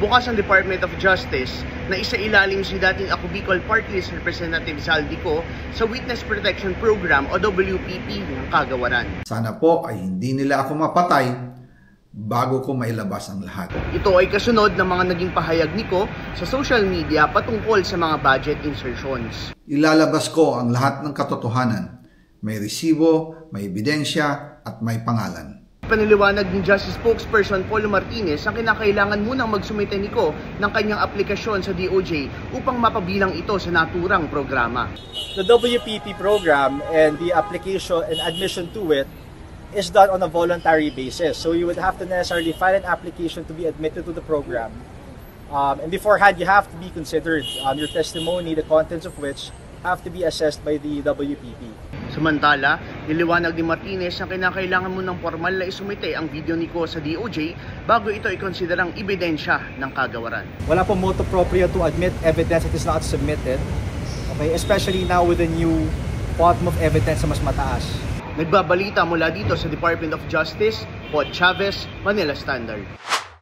Bukas ang Department of Justice na isailalim si dating Ako Bicol Party List Representative Zaldico sa Witness Protection Program o WPP ng Kagawaran. Sana po ay hindi nila ako mapatay bago ko mailabas ang lahat. Ito ay kasunod ng mga naging pahayag ni Ko sa social media patungkol sa mga budget insertions. Ilalabas ko ang lahat ng katotohanan. May resibo, may ebidensya at may pangalan. Paniliwanag ni Justice Spokesperson Paulo Martinez ang kinakailangan munang magsumite ni Ko ng kanyang aplikasyon sa DOJ upang mapabilang ito sa naturang programa. The WPP program and the application and admission to it is done on a voluntary basis. So you would have to necessarily file an application to be admitted to the program. And beforehand, you have to be considered. Your testimony, the contents of which have to be assessed by the WPP. Samantala, niliwanag ni Martinez na kinakailangan mo ng formal na isumite ang video ni Ko sa DOJ bago ito ikonsiderang ebidensya ng Kagawaran. Wala pong motu proprio to admit evidence that is not submitted. Okay, especially now with the new quantum of evidence na mas mataas. Nagbabalita mula dito sa Department of Justice, Pod Chavez, Manila Standard.